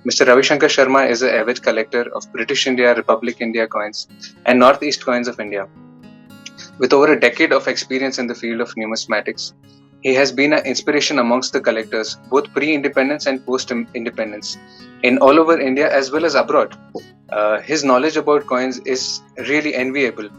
Mr. Ravi Shankar Sharma is an avid collector of British India, Republic India coins, and Northeast coins of India. With over a decade of experience in the field of numismatics, he has been an inspiration amongst the collectors, both pre-independence and post-independence, in all over India as well as abroad. His knowledge about coins is really enviable,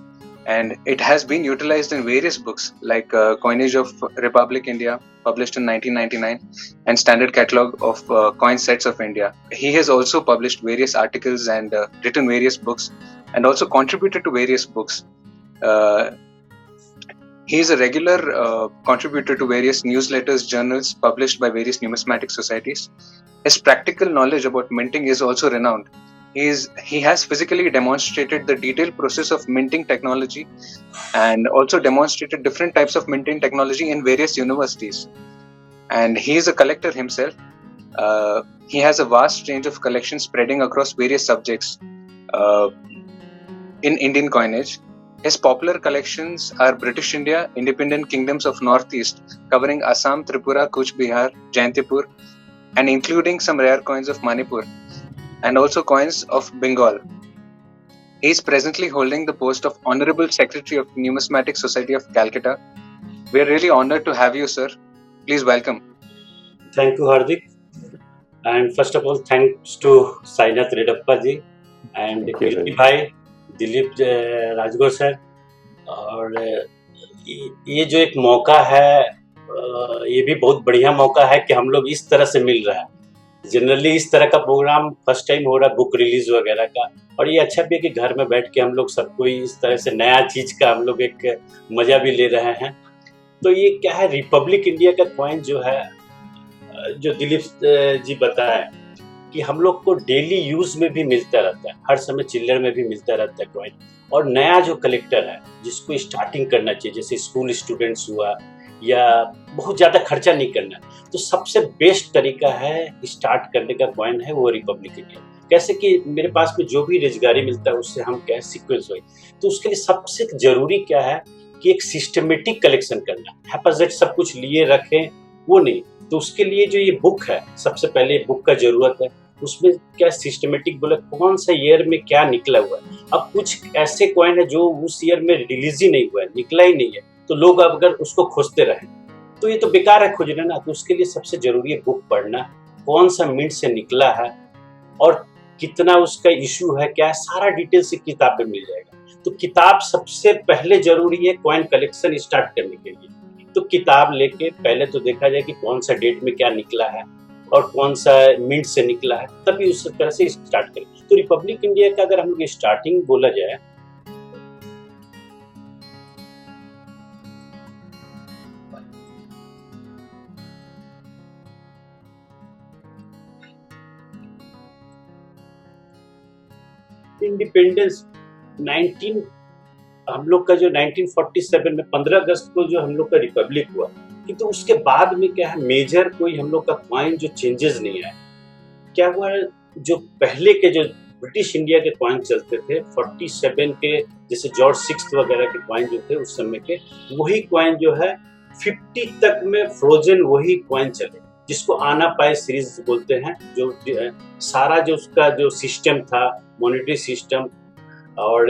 and it has been utilized in various books like Coinage of Republic India, published in 1999, and Standard Catalogue of Coin Sets of India. He has also published various articles and written various books, and also contributed to various books. He is a regular contributor to various newsletters, journals published by various numismatic societies. His practical knowledge about minting is also renowned. He has physically demonstrated the detailed process of minting technology and also demonstrated different types of minting technology in various universities. And he is a collector himself. He has a vast range of collections spreading across various subjects in Indian coinage. His popular collections are British India, Independent Kingdoms of Northeast, covering Assam, Tripura, Kuch Bihar, Jaintipur, and including some rare coins of Manipur, and also coins of Bengal. He is presently holding the post of Honorable Secretary of Numismatic Society of Calcutta. We are really honored to have you, sir. Please welcome. Thank you, Hardik. And first of all, thanks to Sainath Redappa ji and Kirti Bhai, Dilip Rajgor sir. और ये जो एक मौका है, ये भी बहुत बढ़िया मौका है कि हम लोग इस तरह से मिल रहा है। जनरली इस तरह का प्रोग्राम फर्स्ट टाइम हो रहा है, बुक रिलीज वगैरह का, और ये अच्छा भी है कि घर में बैठ के हम लोग सब कोई इस तरह से नया चीज का हम लोग एक मजा भी ले रहे हैं। तो ये क्या है, रिपब्लिक इंडिया का कॉइन जो है, जो दिलीप जी बताए कि हम लोग को डेली यूज में भी मिलता रहता है, हर समय चिल्लर में भी मिलता रहता है कॉइन। और नया जो कलेक्टर है जिसको स्टार्टिंग करना चाहिए, जैसे स्कूल स्टूडेंट्स हुआ या बहुत ज़्यादा खर्चा नहीं करना, तो सबसे बेस्ट तरीका है स्टार्ट करने का कॉइन है वो रिपब्लिक इंडिया। कैसे कि मेरे पास में जो भी रोजगारी मिलता है उससे हम क्या सीक्वेंस हुए, तो उसके लिए सबसे जरूरी क्या है कि एक सिस्टमेटिक कलेक्शन करना। हैपाजेट सब कुछ लिए रखें वो नहीं, तो उसके लिए जो ये बुक है, सबसे पहले बुक का जरूरत है। उसमें क्या सिस्टमेटिक बोले कौन सा ईयर में क्या निकला हुआ है। अब कुछ ऐसे कॉइन है जो उस ईयर में रिलीज ही नहीं हुआ है, निकला ही नहीं है, तो लोग अगर उसको खोजते रहे तो ये तो बेकार है खोजना ना। तो उसके लिए सबसे जरूरी है बुक पढ़ना, कौन सा मिंट से निकला है और कितना उसका इशू है, क्या है, सारा डिटेल से किताब में मिल जाएगा। तो किताब सबसे पहले जरूरी है कॉइन कलेक्शन स्टार्ट करने के लिए। तो किताब लेके पहले तो देखा जाए कि कौन सा डेट में क्या निकला है और कौन सा मिंट से निकला है, तभी उस तरह से स्टार्ट करें। तो रिपब्लिक इंडिया का अगर हम लोग स्टार्टिंग बोला जाए, इंडिपेंडेंस 19 हम लोग का जो 1947 में 15 अगस्त को जो हम लोग का रिपब्लिक हुआ, कि तो उसके बाद में क्या है, मेजर कोई हम लोग का कॉइन जो चेंजेस नहीं आया। क्या हुआ, जो पहले के जो ब्रिटिश इंडिया के कॉइन चलते थे 47 के, जैसे जॉर्ज सिक्स्थ वगैरह के कॉइन जो थे उस समय के, वही कॉइन जो है 50 तक में फ्रोजन वही कॉइन चले, जिसको आना पाए सीरीज बोलते हैं। जो सारा जो उसका जो सिस्टम था, मॉनेटरी सिस्टम और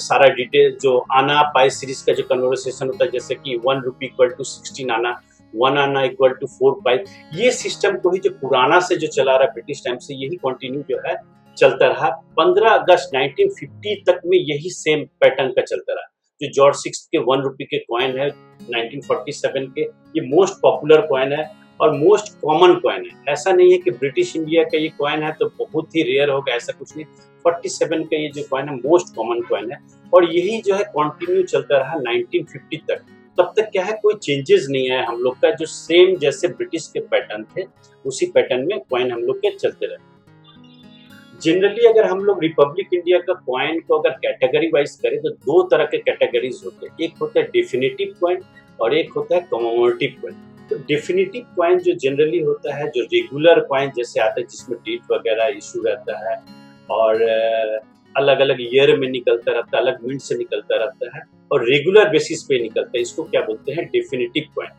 सारा डिटेल जो आना पाई सीरीज का जो कन्वर्सेशन होता है, जैसे कि 1 रुपी इक्वल टू 16 आना, 1 आना इक्वल टू 4 पाई, ये सिस्टम को ही जो पुराना से जो चला रहा ब्रिटिश टाइम से, यही कंटिन्यू जो है चलता रहा। 15 अगस्त 1950 तक में यही सेम पैटर्न का चलता रहा। जो जॉर्ज सिक्स्थ के 1 रुपी के कॉइन है 1947 के, ये मोस्ट पॉपुलर कॉइन है और मोस्ट कॉमन कॉइन है। ऐसा नहीं है कि ब्रिटिश इंडिया का ये कॉइन है तो बहुत ही रेयर होगा, ऐसा कुछ नहीं। 47 का ये जो कॉइन है मोस्ट कॉमन कॉइन है, और यही जो है कंटिन्यू चलता रहा 1950 तक। तब तक क्या है, कोई चेंजेस नहीं आया हम लोग का, जो सेम जैसे ब्रिटिश के पैटर्न थे उसी पैटर्न में कॉइन हम लोग के चलते रहे। जनरली अगर हम लोग रिपब्लिक इंडिया का कॉइन को अगर कैटेगरी वाइज करें तो 2 तरह के कैटेगरीज होते हैं, एक होता है डेफिनेटिव कॉइन और एक होता है कमोमेटिव कॉइन। तो डेफिनेटिव कॉइन जो जनरली होता है, जो रेगुलर कॉइन जैसे आता है जिसमें डेट वगैरह इशू रहता है और अलग अलग ईयर में निकलता रहता है, अलग मिंट से निकलता रहता है और रेगुलर बेसिस पे निकलता है, इसको क्या बोलते हैं, डेफिनेटिव कॉइन।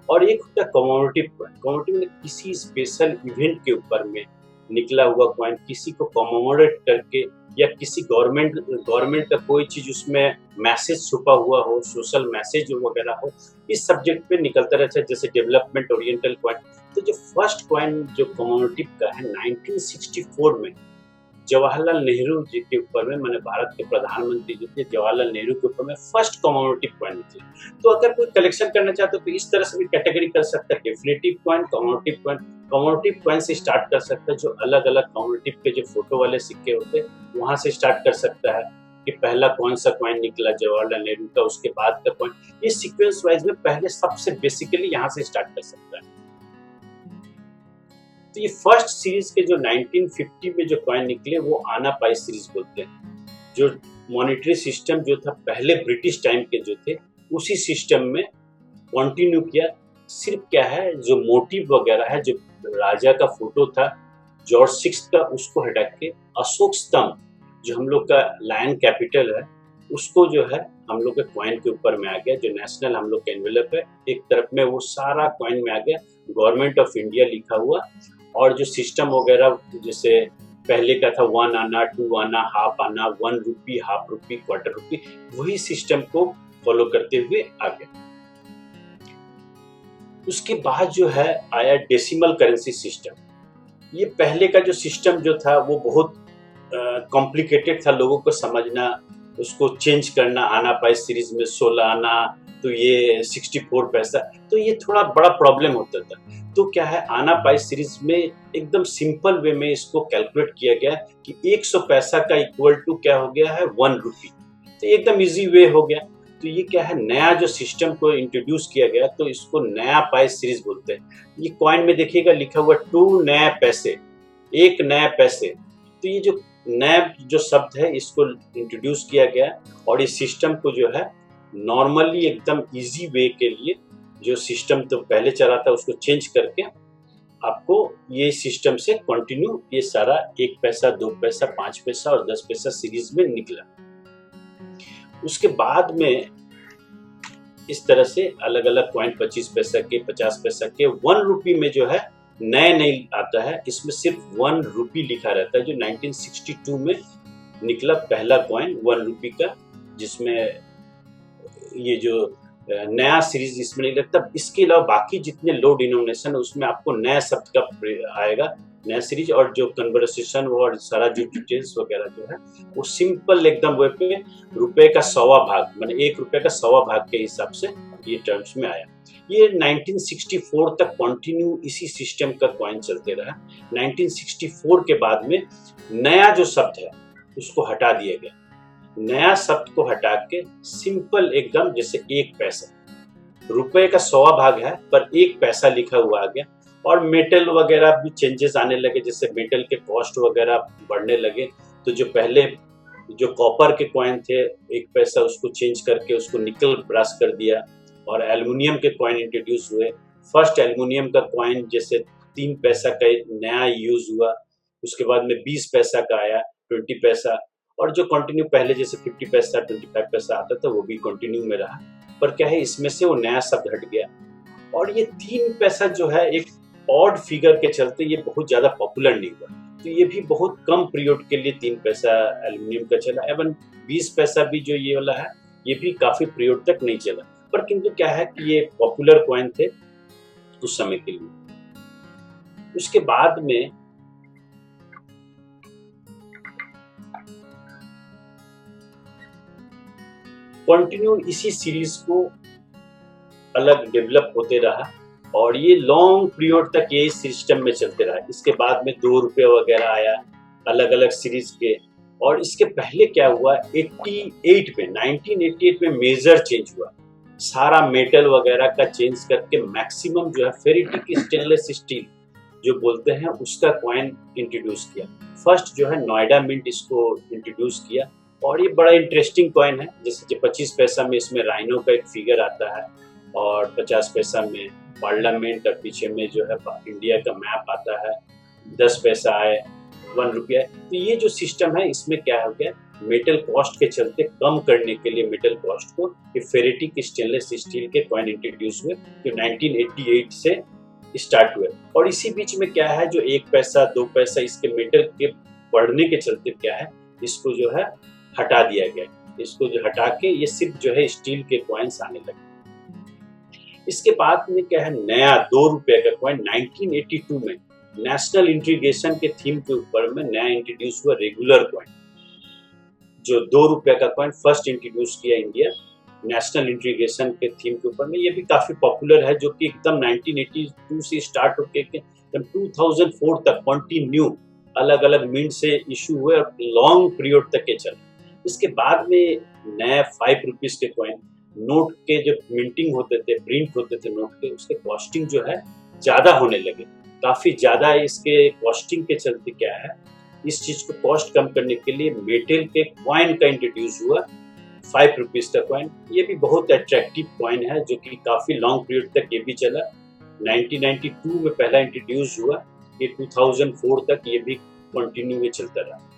और एक होता है कमोमेटिव कॉइन। कमोमेटिव में किसी स्पेशल इवेंट के ऊपर में निकला हुआ कॉइन किसी को कॉमेमोरेट करके या किसी गवर्नमेंट का कोई चीज उसमें मैसेज छुपा हुआ हो, सोशल मैसेज वगैरह हो, इस सब्जेक्ट पे निकलता रहता है, जैसे डेवलपमेंट ओरिएंटल कॉइन। तो जो फर्स्ट कॉइन जो कॉमेमोरेटिव का है 1964 में जवाहरलाल नेहरू जी के ऊपर में, मैंने भारत के प्रधानमंत्री जो थे जवाहरलाल नेहरू के ऊपर में फर्स्ट कॉमेमोरेटिव कॉइन निकले। तो अगर कोई कलेक्शन करना चाहता है तो इस तरह से भी कैटेगरी कर सकता है, definitive coin, commemorative coin. Commemorative coin से स्टार्ट कर सकता है, जो अलग अलग कॉमेमोरेटिव के जो फोटो वाले सिक्के होते हैं वहां से स्टार्ट कर सकता है कि पहला कौन सा कॉइन निकला जवाहरलाल नेहरू का, उसके बाद का कॉइन, ये सीक्वेंस वाइज में पहले सबसे बेसिकली यहाँ से स्टार्ट कर सकता है। तो ये फर्स्ट सीरीज के जो 1950 में जो कॉइन निकले वो आना पाई सीरीज बोलते हैं। जो मॉनेटरी सिस्टम जो था पहले ब्रिटिश टाइम के जो थे उसी सिस्टम में कंटिन्यू किया। सिर्फ क्या है जो मोटिव वगैरह है, जो राजा का फोटो था जॉर्ज सिक्स का, उसको हटा के अशोक स्तंभ जो हम लोग का लायन कैपिटल है उसको जो है हम लोग के कॉइन के ऊपर में आ गया। जो नेशनल हम लोग का एनवेलप है एक तरफ में वो सारा कॉइन में आ गया, गवर्नमेंट ऑफ इंडिया लिखा हुआ। और जो सिस्टम वगैरह जैसे पहले का था 1 आना, 2 आना, हाफ आना, 1 रुपी, हाफ रुपी, क्वार्टर रुपी, वही सिस्टम को फॉलो करते हुए आ गया। उसके बाद जो है आया डेसिमल करेंसी सिस्टम। ये पहले का जो सिस्टम जो था वो बहुत कॉम्प्लिकेटेड था, लोगों को समझना, उसको चेंज करना। आना पाई सीरीज में 16 आना तो ये 64 पैसा, तो ये थोड़ा बड़ा प्रॉब्लम होता था। तो क्या है आना पाई सीरीज में एकदम सिंपल वे में इसको कैलकुलेट किया गया कि 100 पैसा का इक्वल टू क्या हो गया है 1 रुपी। तो एकदम इजी वे हो गया। तो ये क्या है नया जो सिस्टम को इंट्रोड्यूस किया गया तो इसको नया पाई सीरीज बोलते हैं। ये कॉइन में देखिएगा लिखा हुआ 2 नए पैसे, 1 नए पैसे। तो ये जो नया जो शब्द है इसको इंट्रोड्यूस किया गया और इस सिस्टम को जो है नॉर्मली एकदम इजी वे के लिए जो सिस्टम तो पहले चला था उसको चेंज करके आपको ये सिस्टम से कंटिन्यू ये सारा 1 पैसा, 2 पैसा, 5 पैसा और 10 पैसा सीरीज में निकला। उसके बाद में इस तरह से अलग अलग कॉइन 25 पैसा के, 50 पैसा के, 1 रुपी में जो है नए नहीं आता है, इसमें सिर्फ 1 रुपी लिखा रहता है। जो 1962 में निकला पहला कॉइन 1 रुपी का, जिसमें ये जो नया सीरीज इसमें नहीं लगता। इसके अलावा बाकी जितने लो डिनोमिनेशन है उसमें आपको नया शब्द का आएगा नया सीरीज। और जो कन्वर्सेशन और सारा जो डिटेल्स वगैरह जो है वो सिंपल एकदम वे पे रुपए का 100वां भाग, माने 1 रुपए का 100वां भाग के हिसाब से ये टर्म्स में आया। ये 1964 तक कंटिन्यू इसी सिस्टम का कॉइन चलते रहा। 1964 के बाद में नया जो शब्द है उसको हटा दिया गया। नया शब्द को हटा के सिंपल एकदम जैसे 1 पैसा, रुपए का 100वां भाग है पर 1 पैसा लिखा हुआ आ गया। और मेटल वगैरह भी चेंजेस आने लगे, जैसे मेटल के कॉस्ट वगैरह बढ़ने लगे। तो जो पहले जो कॉपर के कॉइन थे 1 पैसा, उसको चेंज करके उसको निकल ब्रश कर दिया और एल्युमिनियम के कॉइन इंट्रोड्यूस हुए। फर्स्ट एल्युमिनियम का कॉइन जैसे 3 पैसा का नया यूज हुआ, उसके बाद में 20 पैसा का आया, 20 पैसा, और जो कंटिन्यू पहले जैसे 50 पैसा, 25 पैसा आता था वो भी कंटिन्यू में रहा। पर क्या है इसमें से वो नया शब्द हट गया। और ये 3 पैसा जो है एक ऑड फिगर के चलते ये बहुत ज्यादा पॉपुलर नहीं हुआ। तो ये भी बहुत कम पीरियड के लिए 3 पैसा एल्युमिनियम का चला। एवं 20 पैसा भी जो ये वाला है ये भी काफी पीरियड तक नहीं चला। पर किंतु क्या है कि ये पॉपुलर कॉइन थे उस समय के लिए। उसके बाद में कंटिन्यू इसी सीरीज को अलग डेवलप होते रहा और ये लॉन्ग पीरियड तक यही सिस्टम में चलते रहा। इसके बाद में 2 रुपये वगैरह आया अलग अलग सीरीज के। और इसके पहले क्या हुआ 1988 में मेजर चेंज हुआ, सारा मेटल वगैरह का चेंज करके मैक्सिमम जो है फेरिटिक स्टेनलेस स्टील जो बोलते हैं उसका कॉइन इंट्रोड्यूस किया। फर्स्ट जो है नोएडा मिंट इसको इंट्रोड्यूस किया और ये बड़ा इंटरेस्टिंग कॉइन है। जैसे 25 पैसा में इसमें राइनो का एक फिगर आता है और 50 पैसा में पार्लियामेंट और पीछे में जो है इंडिया का मैप आता है। 10 पैसा आए, 1 रुपया। तो ये जो सिस्टम है इसमें क्या हो गया मेटल कॉस्ट के चलते कम करने के लिए मेटल कॉस्ट को फेरिटिक स्टेनलेस स्टील के कॉइन इंट्रोड्यूस हुए जो 1988 से स्टार्ट हुए। और इसी बीच में क्या है, जो 1 पैसा 2 पैसा इसके मेटल के बढ़ने के चलते क्या है, इसको जो है हटा दिया गया। इसको जो हटा के ये सिर्फ जो है स्टील के कॉइन्स आने लगे। इसके बाद में क्या है, नया 2 रुपए का कॉइन 1982 में नेशनल इंटीग्रेशन के थीम के ऊपर में नया इंट्रोड्यूस हुआ रेगुलर कॉइन, जो 2 रुपए का कॉइन फर्स्ट इंट्रोड्यूस किया इंडिया नेशनल इंटीग्रेशन के थीम के ऊपर में। ये भी काफी पॉपुलर है, जो कि एकदम 1982 से स्टार्ट होकर एकदम 2004 तक कंटिन्यू अलग अलग मिंट से इशू हुए और लॉन्ग पीरियड तक के चले। इसके बाद में नए 5 रुपीज के कॉइन, नोट के जो मिंटिंग होते थे, प्रिंट होते थे नोट के, उसके कॉस्टिंग जो है ज्यादा होने लगे, काफी ज्यादा। इसके कॉस्टिंग के चलते क्या है, इस चीज को कॉस्ट कम करने के लिए मेटल के कॉइन का इंट्रोड्यूस हुआ 5 रुपीज का कॉइन। ये भी बहुत अट्रैक्टिव कॉइन है, जो कि काफी लॉन्ग पीरियड तक ये भी चला। 1992 में पहला इंट्रोड्यूस हुआ, ये 2004 तक ये भी कंटिन्यू चलता रहा।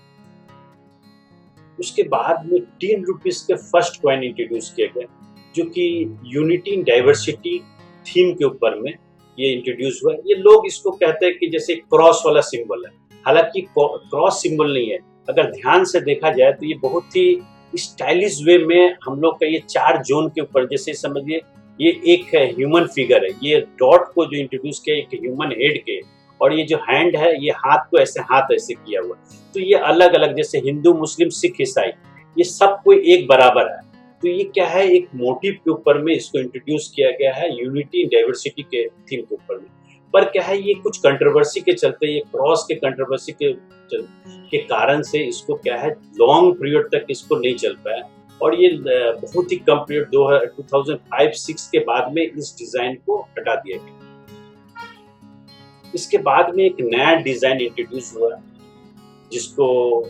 उसके बाद में 10 रुपीज के फर्स्ट कॉइन इंट्रोड्यूस किए गए, जो कि यूनिटी इन डाइवर्सिटी थीम के ऊपर में ये इंट्रोड्यूस हुआ। ये लोग इसको कहते हैं कि जैसे क्रॉस वाला सिंबल है, हालांकि क्रॉस सिंबल नहीं है। अगर ध्यान से देखा जाए तो ये बहुत ही स्टाइलिश वे में हम लोग का ये 4 जोन के ऊपर, जैसे समझिए ये एक ह्यूमन फिगर है, ये डॉट को जो इंट्रोड्यूस किया एक ह्यूमन हेड के, और ये जो हैंड है ये हाथ को ऐसे हाथ ऐसे किया हुआ। तो ये अलग अलग, जैसे हिंदू मुस्लिम सिख ईसाई, ये सब कोई एक बराबर है। तो ये क्या है, एक मोटिव के ऊपर में इसको इंट्रोड्यूस किया गया है, यूनिटी इन डाइवर्सिटी के थीम के ऊपर में। पर क्या है, ये कुछ कंट्रोवर्सी के चलते, ये क्रॉस के कंट्रोवर्सी के कारण से इसको क्या है, लॉन्ग पीरियड तक इसको नहीं चल पाया, और ये बहुत ही कम पीरियड 2005-6 के बाद में इस डिजाइन को हटा दिया गया। इसके बाद में एक नया डिजाइन इंट्रोड्यूस हुआ, जिसको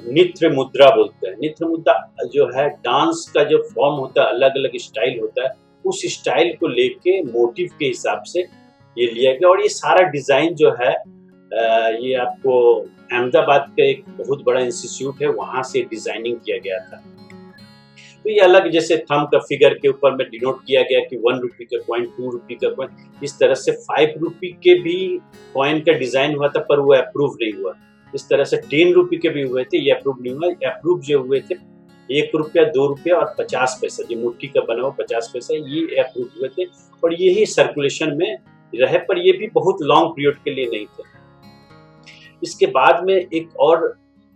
नृत्य मुद्रा बोलते हैं। नृत्य मुद्रा जो है डांस का जो फॉर्म होता है, अलग अलग स्टाइल होता है, उस स्टाइल को लेके मोटिव के हिसाब से ये लिया गया। और ये सारा डिजाइन जो है ये आपको अहमदाबाद का एक बहुत बड़ा इंस्टीट्यूट है, वहां से डिजाइनिंग किया गया था। तो ये अलग, जैसे थंब का फिगर के ऊपर में डिनोट किया गया कि 1 रुपी का कॉइन, 2 रुपी का कॉइन, इस तरह से 5 रुपी के भी कॉइन का डिजाइन हुआ था, पर वो अप्रूव नहीं हुआ। इस तरह से 10 रुपी के भी हुए थे, ये अप्रूव नहीं हुआ। अप्रूव जो हुए थे 1 रुपया, 2 रुपया और 50 पैसा, जो मुट्ठी का बना हुआ 50 पैसा, ये अप्रूव हुए थे और यही सर्कुलेशन में रहे, पर ये भी बहुत लॉन्ग पीरियड के लिए नहीं थे। इसके बाद में एक और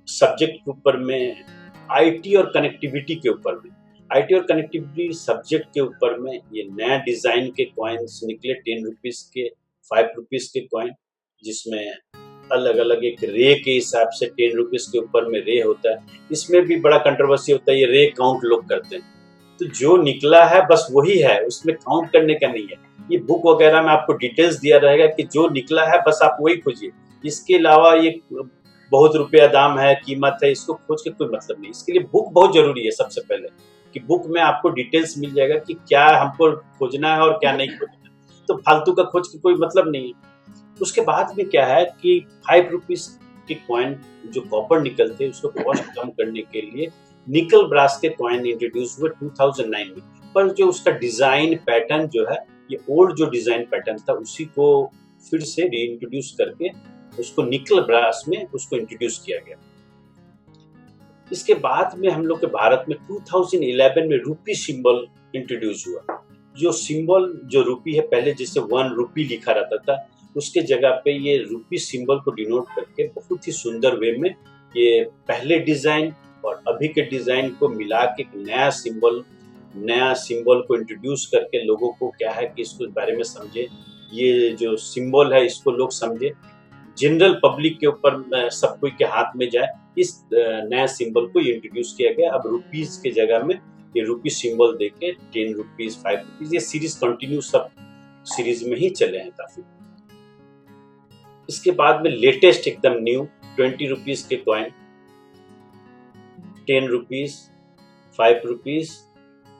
सब्जेक्ट के ऊपर में, आईटी और कनेक्टिविटी के ऊपर में, आईटी और कनेक्टिविटी सब्जेक्ट के ऊपर में ये नया डिजाइन के कॉइन्स निकले, 10 रुपीज के, 5 रुपीज के कॉइन, जिसमें अलग अलग एक रे के हिसाब से 10 रुपीज के ऊपर में रे होता है। इसमें भी बड़ा कंट्रोवर्सी होता है, ये रे काउंट लोग करते हैं, तो जो निकला है बस वही है, उसमें काउंट करने का नहीं है। ये बुक वगैरह में आपको डिटेल्स दिया रहेगा कि जो निकला है बस आप वही खोजिए, इसके अलावा ये बहुत रुपया दाम है, कीमत है, इसको खोज के कोई मतलब नहीं। इसके लिए बुक बहुत जरूरी है। सबसे पहले कि बुक में आपको डिटेल्स मिल जाएगा कि क्या हमको खोजना है और क्या नहीं खोजना, तो फालतू का खोज के कोई मतलब नहीं है। उसके बाद में क्या है कि 5 रुपीज के कॉइन जो कॉपर निकल थे, उसको कॉस्ट कम करने के लिए निकल ब्रास के कॉइन इंट्रोड्यूस हुए 2009 में। पर जो उसका डिजाइन पैटर्न जो है, ये ओल्ड जो डिजाइन पैटर्न था, उसी को फिर से रीइंट्रोड्यूस करके उसको निकल ब्रास में उसको इंट्रोड्यूस किया गया। इसके बाद में हम लोग के भारत में 2011 में रूपी सिंबल इंट्रोड्यूस हुआ। जो सिंबल जो रूपी है, पहले जैसे 1 रुपी लिखा रहता था, उसके जगह पे ये रूपी सिंबल को डिनोट करके बहुत ही सुंदर वे में ये पहले डिजाइन और अभी के डिजाइन को मिला के एक नया सिंबल को इंट्रोड्यूस करके लोगों को क्या है कि इसके बारे में समझे, ये जो सिंबल है इसको लोग समझे, जनरल पब्लिक के ऊपर सब कोई के हाथ में जाए, इस नया सिंबल को इंट्रोड्यूस किया गया। अब रुपीज के जगह में ये रूपी सिंबल देके 10 रुपीज, 5 रुपीज, ये सीरीज कंटिन्यू सब सीरीज में ही चले हैं काफी। इसके बाद में लेटेस्ट एकदम न्यू 20 रुपीज के कॉइन, 10 रुपीज, 5 रुपीज,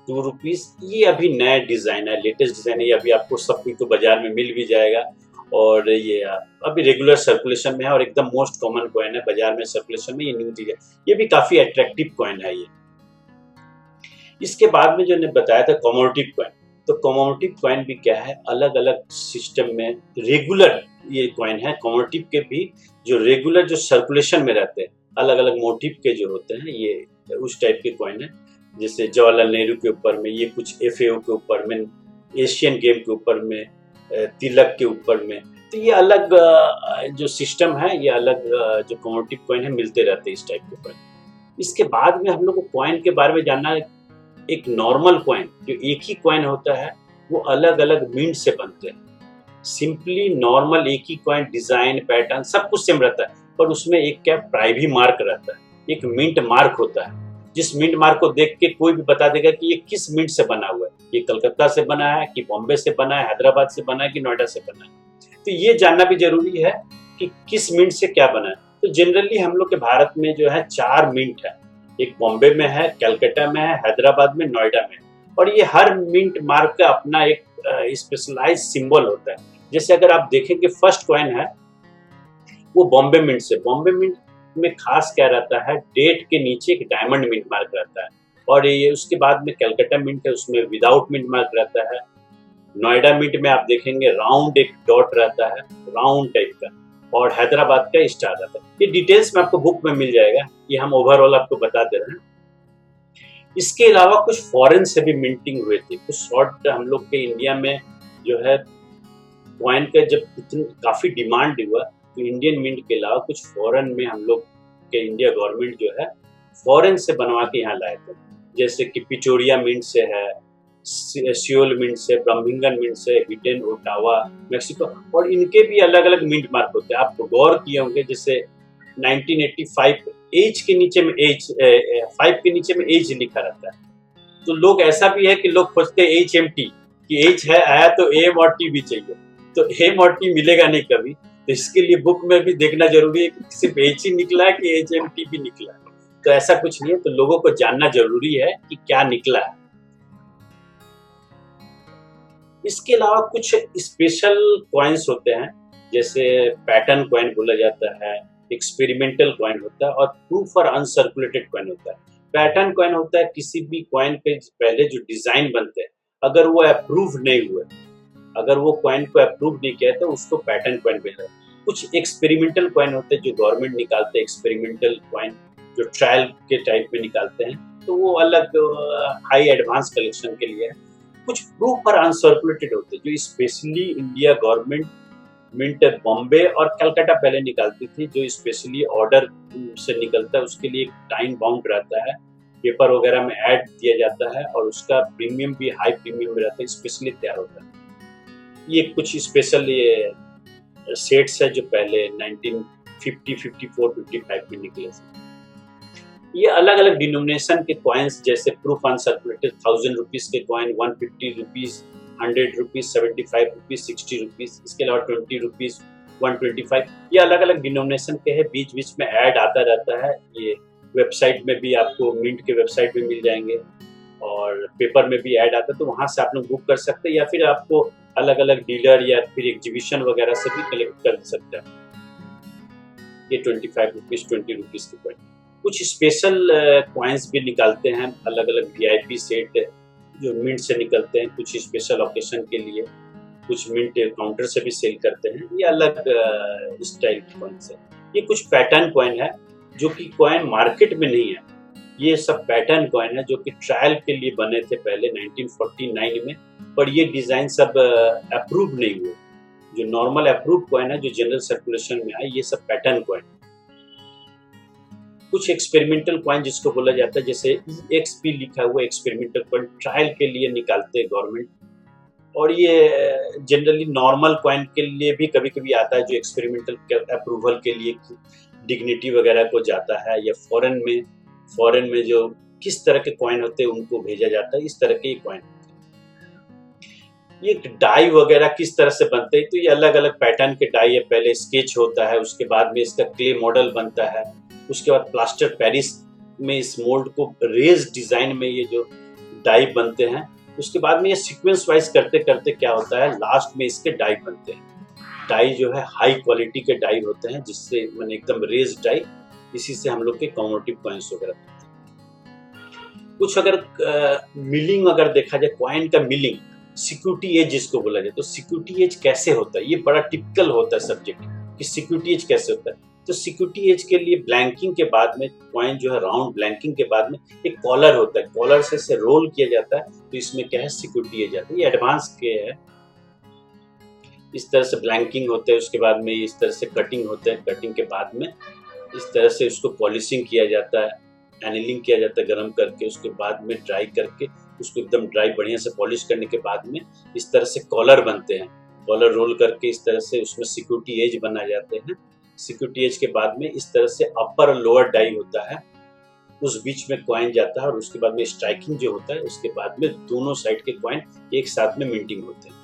2 रुपीज, ये अभी नया डिजाइन है, लेटेस्ट डिजाइन है। ये अभी आपको सब कुछ तो बाजार में मिल भी जाएगा, और ये अभी रेगुलर सर्कुलेशन में है और एकदम मोस्ट कॉमन कॉइन है बाजार में, सर्कुलेशन में। ये न्यू चीज है, ये भी काफी अट्रैक्टिव कॉइन है ये। इसके बाद में जो ने बताया था कॉमोडिटी कॉइन, तो कॉमोडिटिव कॉइन भी क्या है, अलग अलग सिस्टम में रेगुलर ये कॉइन है। कॉमोडिटिव के भी जो रेगुलर जो सर्कुलेशन में रहते हैं, अलग अलग मोटिव के जो होते हैं, ये उस टाइप के कॉइन है। जैसे जवाहरलाल नेहरू के ऊपर में, ये कुछ FAO के ऊपर में, एशियन गेम के ऊपर में, तिलक के ऊपर में। तो ये अलग जो सिस्टम है, ये अलग जो कॉमोडिटिव कॉइन है मिलते रहते हैं इस टाइप के कॉइन। इसके बाद में हम लोग को कॉइन के बारे में जानना है। एक नॉर्मल कॉइन जो एक ही कॉइन होता है, वो अलग अलग मिंट से बनते हैं। सिंपली नॉर्मल एक ही कॉइन, डिजाइन पैटर्न सब कुछ सेम रहता है, पर उसमें एक क्या प्राइवी मार्क रहता है, एक मिंट मार्क होता है, जिस मिंट मार्क को देख के कोई भी बता देगा कि ये किस मिंट से बना हुआ है, ये कलकत्ता से बना है कि बॉम्बे से बना है, हैदराबाद से बना है कि नोएडा से बना है। तो ये जानना भी जरूरी है कि किस मिंट से क्या बना है। तो जनरली हम लोग के भारत में जो है 4 मिंट है, एक बॉम्बे में है, कलकत्ता में है, हैदराबाद में, नोएडा में। और ये हर मिंट मार्क का अपना एक स्पेशलाइज सिंबल होता है। जैसे अगर आप देखेंगे फर्स्ट कॉइन है वो बॉम्बे मिंट से। बॉम्बे मिंट में खास क्या रहता है, डेट के नीचे एक डायमंड मिंट मार्क रहता है। और ये उसके बाद में कलकत्ता मिंट है, उसमें विदाउट मिंट मार्क रहता है। नोएडा मिंट में आप देखेंगे राउंड एक डॉट रहता है, राउंड टाइप का। और हैदराबाद का स्टार रहता है। ये डिटेल्स में आपको बुक में मिल जाएगा, ये हम ओवरऑल आपको बता दे रहे हैं। इसके अलावा कुछ फॉरेन से भी मिंटिंग हुए थे, कुछ शॉर्ट हम लोग के इंडिया में जो है कॉइन का जब इतनी काफी डिमांड हुआ, तो इंडियन मिंट के अलावा कुछ फॉरेन में हम लोग के इंडिया गवर्नमेंट जो है फॉरेन से बनवा के यहाँ लाए थे। जैसे कि पिचोरिया मिंट से है, सियोल मिंट से, ब्रमिंगम मिंट से, हिटन, ओटावा, मेक्सिको। और इनके भी अलग अलग मिंट मार्क होते हैं। आप गौर किए होंगे, जैसे 1985 एज के नीचे में एज 5 के नीचे में एज लिखा रहता है। तो लोग ऐसा भी है कि लोग खोजते हैं HMT कि एज है आया तो एम और टी भी चाहिए, तो एम और टी मिलेगा नहीं कभी। तो इसके लिए बुक में भी देखना जरूरी है कि सिर्फ एज ही निकला है कि HMT भी निकला है। तो ऐसा कुछ नहीं है, तो लोगों को जानना जरूरी है कि क्या निकला है। इसके अलावा कुछ स्पेशल कॉइन्स होते हैं, जैसे पैटर्न कॉइन बोला जाता है, एक्सपेरिमेंटल कॉइन होता है, और प्रूफ और अनसर्कुलेटेड कॉइन होता है। पैटर्न कॉइन होता है किसी भी कॉइन पे पहले जो डिजाइन बनते हैं, अगर वो अप्रूव नहीं हुए, अगर वो कॉइन को अप्रूव नहीं किया तो उसको पैटर्न कॉइन बोलते हैं। कुछ एक्सपेरिमेंटल कॉइन होते हैं जो गवर्नमेंट निकालते हैं, एक्सपेरिमेंटल कॉइन जो ट्रायल के टाइप में निकालते हैं, तो वो अलग हाई एडवांस कलेक्शन के लिए है। कुछ प्रूफ और अनसर्कुलेटेड होते हैं जो specially India government mint Bombay और कलकत्ता पहले निकालती थी, जो स्पेशली ऑर्डर से निकलता है, उसके लिए टाइम बाउंड रहता है, पेपर वगैरह में ऐड दिया जाता है, और उसका प्रीमियम भी हाई प्रीमियम में रहता है, स्पेशली तैयार होता है। ये कुछ स्पेशल ये सेट्स है जो पहले 1950, 54, 55 में निकले थे। ये अलग अलग डिनोमिनेशन के कॉइन्स, जैसे प्रूफ अनसर्कुलेटेड 1000 रुपीज के coin, 150 rupees, 100 rupees, 75 rupees, 60 rupees, इसके अलावा 20 रुपीज, 125, ये अलग अलग डिनोमिनेशन के हैं। बीच बीच में ऐड आता रहता है। ये वेबसाइट में भी आपको, मिंट के वेबसाइट में मिल जाएंगे, और पेपर में भी ऐड आता है, तो वहाँ से आप लोग बुक कर सकते हैं, या फिर आपको अलग अलग डीलर या फिर एग्जीबिशन वगैरह से भी कलेक्ट कर सकते हैं। ये 25 रुपीज, 20 रुपीज के कॉइन। कुछ स्पेशल कॉइन्स भी निकालते हैं, अलग अलग VIP सेट जो मिंट से निकलते हैं, कुछ स्पेशल ओकेशन के लिए, कुछ मिंट काउंटर से भी सेल करते हैं। ये अलग स्टाइल के कॉइन्स है। ये कुछ पैटर्न कॉइन है जो कि कॉइन मार्केट में नहीं है, ये सब पैटर्न कॉइन है जो कि ट्रायल के लिए बने थे पहले 1949 में, पर ये डिजाइन सब अप्रूव नहीं हुए। जो नॉर्मल अप्रूव कॉइन है जो जनरल सर्कुलेशन में आए, ये सब पैटर्न कॉइन। कुछ एक्सपेरिमेंटल कॉइन जिसको बोला जाता है, जैसे EXP लिखा हुआ एक्सपेरिमेंटल कॉइन, ट्रायल के लिए निकालते हैं गवर्नमेंट। और ये जनरली नॉर्मल कॉइन के लिए भी कभी कभी आता है, जो एक्सपेरिमेंटल अप्रूवल के लिए डिग्निटी वगैरह को जाता है, या फॉरेन में जो किस तरह के कॉइन होते हैं उनको भेजा जाता है, इस तरह के कॉइन। ये डाई वगैरह किस तरह से बनते हैं, तो ये अलग अलग पैटर्न के डाई है। पहले स्केच होता है, उसके बाद में इसका क्ले मॉडल बनता है, उसके बाद प्लास्टर पेरिस में इस मोल्ड को रेज डिजाइन में ये जो डाई बनते हैं, उसके बाद में ये सीक्वेंस वाइज करते करते क्या होता है, लास्ट में इसके डाई बनते हैं। डाई जो है हाई क्वालिटी के डाई होते हैं, जिससे मैंने एकदम रेज डाई, इसी से हम लोग के कॉमोडिटिव कॉइन्स वगैरह बनते हैं। कुछ अगर मिलिंग अगर देखा जाए, कॉइन का मिलिंग, सिक्योरिटी एज जिसको बोला जाए, तो सिक्योरिटी एज कैसे होता है, ये बड़ा टिपिकल होता है सब्जेक्ट कि सिक्योरिटी एज कैसे होता है। तो सिक्योरिटी एज के लिए ब्लैंकिंग के बाद में कॉइन जो है राउंड ब्लैंकिंग के बाद में एक कॉलर होता है, कॉलर से रोल किया जाता है, तो इसमें क्या है सिक्योरिटी एज आता है। ये एडवांस के है, इस तरह से ब्लैंकिंग होते हैं, उसके बाद में इस तरह से कटिंग होते हैं, कटिंग के बाद में इस तरह से उसको पॉलिशिंग किया जाता है, एनिलिंग किया जाता है गर्म करके, उसके बाद में ड्राई करके उसको एकदम ड्राई बढ़िया से पॉलिश करने के बाद में इस तरह से कॉलर बनते हैं, कॉलर रोल करके इस तरह से उसमें सिक्योरिटी एज बना जाते हैं। सिक्योरिटी एज के बाद में इस तरह से अपर और लोअर डाई होता है, उस बीच में कॉइन जाता है, और उसके बाद में स्ट्राइकिंग जो होता है, उसके बाद में दोनों साइड के कॉइन एक साथ में मिंटिंग होते हैं।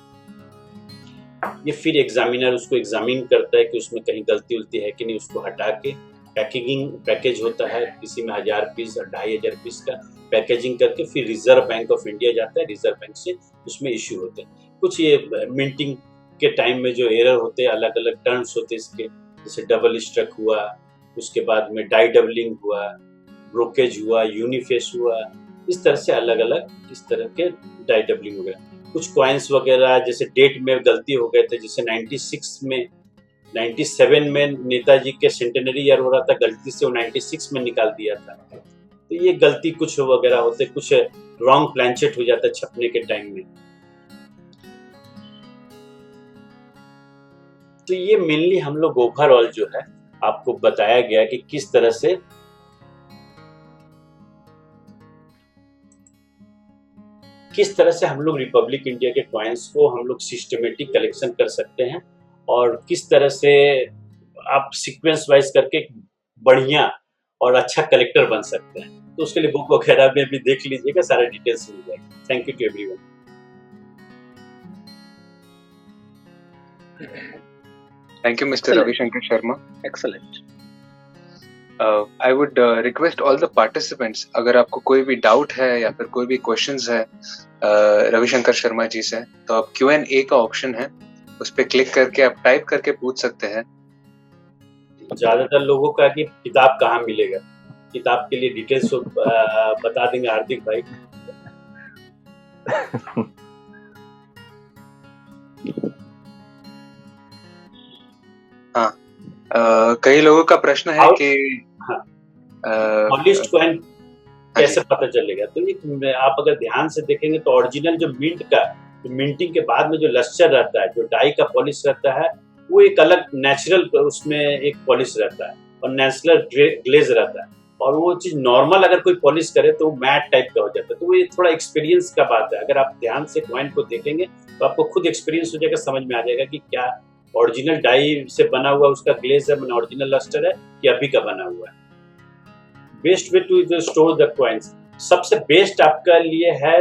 ये फिर एग्जामिनर उसको एग्जामिन करता है कि उसमें कहीं गलती उलती है कि नहीं, उसको हटा के पैकेज होता है, किसी में 1000 पीस और 2500 पीस का पैकेजिंग करके फिर रिजर्व बैंक ऑफ इंडिया जाता है, रिजर्व बैंक से उसमें इश्यू होते हैं। कुछ ये मिंटिंग के टाइम में जो एरर होते हैं, अलग अलग टर्म्स होते हैं इसके, जैसे डबल स्ट्रक हुआ, उसके बाद में डाई डबलिंग हुआ, ब्रोकेज हुआ, यूनिफेस हुआ, इस तरह से अलग अलग इस तरह के डाई डबलिंग वगैरह। कुछ कॉइन्स वगैरह जैसे डेट में गलती हो गए थे, जैसे 97 में नेताजी के सेंटेनरी ईयर हो रहा था, गलती से वो 96 में निकाल दिया था। तो ये गलती कुछ वगैरह होते, कुछ रॉन्ग प्लानचेट हो जाता है छपने के टाइम में। तो ये मेनली हम लोग ओवरऑल जो है आपको बताया गया कि किस तरह से हम लोग रिपब्लिक इंडिया के कॉइन्स को हम लोग सिस्टमेटिक कलेक्शन कर सकते हैं, और किस तरह से आप सीक्वेंस वाइज करके बढ़िया और अच्छा कलेक्टर बन सकते हैं। तो उसके लिए बुक वगैरह में भी देख लीजिएगा, सारे डिटेल्स मिल जाएंगे। Thank you to everyone. Thank you, Mr. Ravi Shankar Sharma. Excellent. I would request all the participants, अगर आपको कोई भी डाउट है या फिर कोई भी क्वेश्चंस है रविशंकर शर्मा जी से, तो आप Q&A का ऑप्शन है, उस पर क्लिक करके आप टाइप करके पूछ सकते हैं। ज्यादातर लोगों का कि किताब कहाँ मिलेगा, किताब के लिए डिटेल्स बता देंगे हार्दिक भाई। हाँ, कई लोगों का प्रश्न है कि पॉलिश्ड कॉइन कैसे पता चलेगा। तो ये आप अगर ध्यान से देखेंगे तो ओरिजिनल जो मिंट का, मिंटिंग के बाद में जो लस्टर रहता है, जो डाई का पॉलिश रहता है, वो एक अलग नेचुरल उसमें एक पॉलिश रहता है और नेचुरल ग्लेज रहता है, और वो चीज नॉर्मल अगर कोई पॉलिश करे तो मैट टाइप का हो जाता है। तो ये थोड़ा एक्सपीरियंस का बात है, अगर आप ध्यान से कॉइन को देखेंगे तो आपको खुद एक्सपीरियंस हो जाएगा, समझ में आ जाएगा कि क्या ओरिजिनल डाई से बना हुआ उसका ग्लेज है, ओरिजिनल लस्टर है, कि अभी का बना हुआ है। Best way to store the coins, सबसे बेस्ट आपका लिए है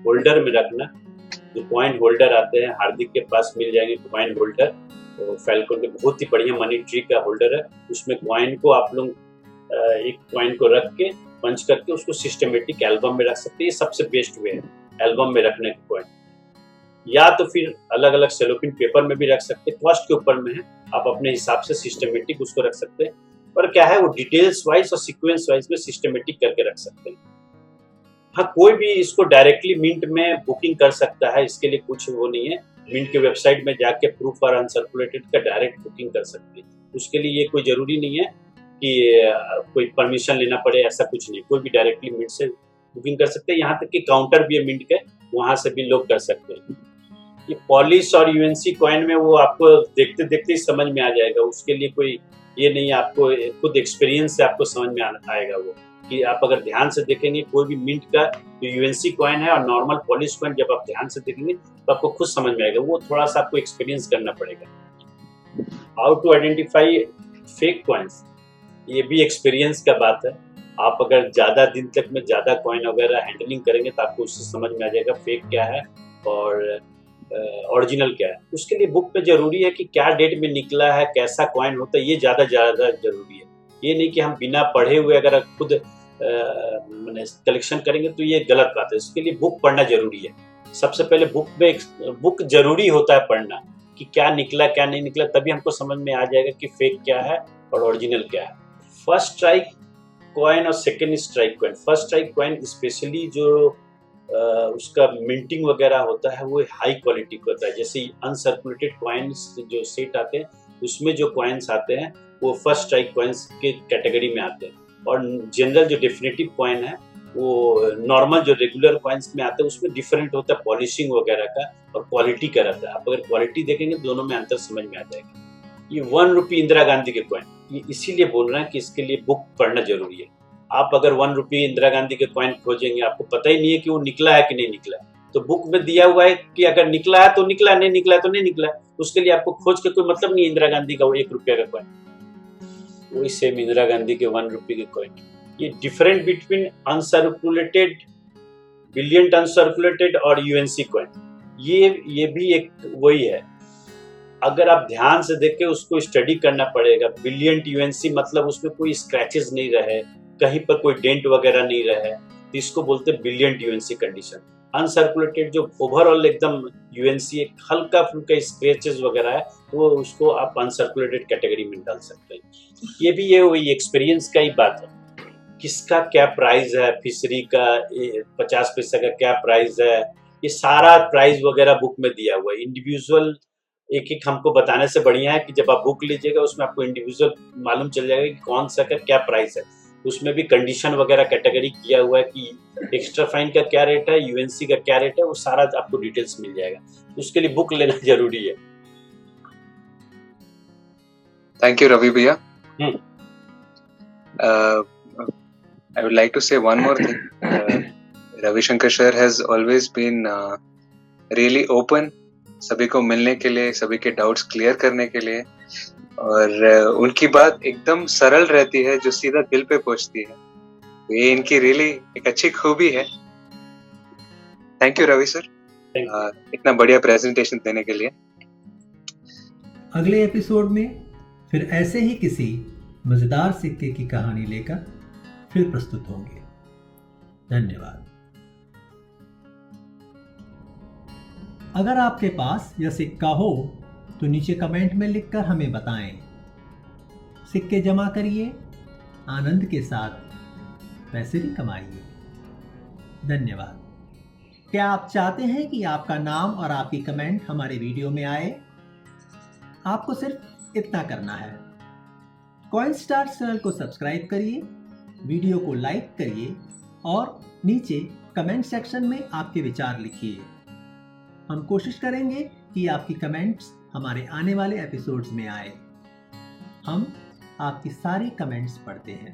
होल्डर में रखना। जो कॉइन होल्डर आते हैं, हार्दिक के पास मिल जाएंगे कॉइन होल्डर, तो फैल्कन के बहुत ही बढ़िया मनी ट्री का होल्डर है। उसमें कॉइन को आप लोग एक कॉइन को रख के पंच करके उसको सिस्टमेटिक एल्बम में रख सकते हैं। ये सबसे बेस्ट वे है एल्बम में रखने का कॉइन, या तो फिर अलग अलग सेलोपिन पेपर में भी रख सकते हैं, कॉस्ट के ऊपर में है, आप अपने हिसाब से सिस्टमेटिक उसको रख सकते हैं। पर क्या है, वो डिटेल्स वाइज और सीक्वेंस वाइज में सिस्टमेटिक करके रख सकते हैं। हाँ, कोई भी इसको डायरेक्टली मिंट में बुकिंग कर सकता है, इसके लिए कुछ वो नहीं है। मिंट के वेबसाइट में जाके प्रूफ और अनसर्कुलेटेड का डायरेक्ट बुकिंग कर सकते हैं। उसके लिए ये कोई जरूरी नहीं है कि कोई परमिशन लेना पड़े, ऐसा कुछ नहीं। कोई भी डायरेक्टली मिंट से बुकिंग कर सकते हैं। यहाँ तक कि काउंटर भी है मिंट के, वहां से भी लोग कर सकते हैं। ये पॉलिश और यूएनसी कॉइन में वो आपको देखते देखते ही समझ में आ जाएगा, उसके लिए कोई ये नहीं, आपको खुद एक्सपीरियंस से आपको समझ में आएगा वो, कि आप अगर ध्यान से देखेंगे कोई भी मिंट का जो यूएनसी कॉइन है और नॉर्मल पॉलिश कॉइन, जब आप ध्यान से देखेंगे तो आपको खुद समझ में आएगा। वो थोड़ा सा आपको एक्सपीरियंस करना पड़ेगा। How to identify fake coins, ये भी एक्सपीरियंस का बात है। आप अगर ज्यादा दिन तक में ज्यादा कॉइन वगैरह हैंडलिंग करेंगे तो आपको उससे समझ में आ जाएगा फेक क्या है और ओरिजिनल क्या है। उसके लिए बुक पे जरूरी है कि क्या डेट में निकला है, कैसा कॉइन होता है, ये ज्यादा जरूरी है। ये नहीं कि हम बिना पढ़े हुए अगर खुद कलेक्शन करेंगे तो ये गलत बात है। इसके लिए बुक पढ़ना जरूरी है। सबसे पहले बुक जरूरी होता है पढ़ना, कि क्या निकला क्या नहीं निकला, तभी हमको समझ में आ जाएगा कि फेक क्या है और ओरिजिनल क्या है। फर्स्ट स्ट्राइक कॉइन और second strike coin, first strike coin specially जो उसका मिंटिंग वगैरह होता है वो हाई क्वालिटी का होता है। जैसे अनसर्कुलेटेड कॉइन्स जो सेट आते हैं उसमें जो कॉइन्स आते हैं वो फर्स्ट स्ट्राइक कॉइन्स के कैटेगरी में आते हैं, और जनरल जो डेफिनेटिव कॉइन है वो नॉर्मल जो रेगुलर कॉइन्स में आते हैं उसमें डिफरेंट होता है पॉलिशिंग वगैरह का और क्वालिटी का रहता है। आप अगर क्वालिटी देखेंगे दोनों में अंतर समझ में आ जाएगा। ये 1 रुपी इंदिरा गांधी के कॉइन, ये इसीलिए बोल रहे हैं कि इसके लिए बुक पढ़ना जरूरी है। आप अगर 1 रुपी इंदिरा गांधी के कॉइन खोजेंगे आपको पता ही नहीं है कि वो निकला है कि नहीं निकला है। तो बुक में दिया हुआ है कि अगर निकला है तो निकला, नहीं निकला है तो नहीं निकला। उसके लिए आपको खोज के कोई मतलब नहीं। इंदिरा गांधी का वो 1 रुपया का कॉइन, वही सेम इंदिरा गांधी के 1 रुपी के कॉइन। ये डिफरेंट बिटवीन अनसर्कुलेटेड, बिलियंट अनसर्कुलेटेड और यूएनसी कॉइन, ये भी एक वही है। अगर आप ध्यान से देख के उसको स्टडी करना पड़ेगा। बिलियंट यूएनसी मतलब उसमें कोई स्क्रैचेस नहीं रहे, कहीं पर कोई डेंट वगैरह नहीं रहे, तो इसको बोलते हैं बिलियंट यूएनसी कंडीशन। अनसर्कुलेटेड जो ओवरऑल एकदम यूएनसी एक हल्का फुल्का स्क्रैचेस वगैरह है तो उसको आप अनसर्कुलेटेड कैटेगरी में डाल सकते हैं। ये भी ये वही एक्सपीरियंस का ही बात है। किसका क्या प्राइस है, फिशरी का 50 पैसा का क्या प्राइस है, ये सारा प्राइस वगैरह बुक में दिया हुआ है। इंडिविजुअल एक एक हमको बताने से बढ़िया है कि जब आप बुक लीजिएगा उसमें आपको इंडिविजुअल मालूम चल जाएगा कि कौन सा का क्या प्राइस है। उसमें भी कंडीशन वगैरह कैटेगरी किया हुआ है कि एक्स्ट्रा फाइन का क्या रेट है, यूएनसी का क्या रेट है, वो सारा आपको डिटेल्स मिल जाएगा। उसके लिए बुक लेना जरूरी है। थैंक यू रवि भैया। I would like to say one more thing. Ravi Shankar sir has always been really open सभी को मिलने के लिए, सभी के डाउट्स क्लियर करने के लिए, और उनकी बात एकदम सरल रहती है जो सीधा दिल पे पहुंचती है। ये इनकी रियली एक अच्छी खूबी है। थैंक यू रवि सर इतना बढ़िया प्रेजेंटेशन देने के लिए। अगले एपिसोड में फिर ऐसे ही किसी मजेदार सिक्के की कहानी लेकर फिर प्रस्तुत होंगे। धन्यवाद। अगर आपके पास यह सिक्का हो तो नीचे कमेंट में लिखकर हमें बताएं। सिक्के जमा करिए, आनंद के साथ पैसे भी कमाइए। धन्यवाद। क्या आप चाहते हैं कि आपका नाम और आपकी कमेंट हमारे वीडियो में आए? आपको सिर्फ इतना करना है, कॉइनस्टार चैनल को सब्सक्राइब करिए, वीडियो को लाइक करिए और नीचे कमेंट सेक्शन में आपके विचार लिखिए। हम कोशिश करेंगे कि आपकी कमेंट्स हमारे आने वाले एपिसोड्स में आए। हम आपकी सारी कमेंट्स पढ़ते हैं।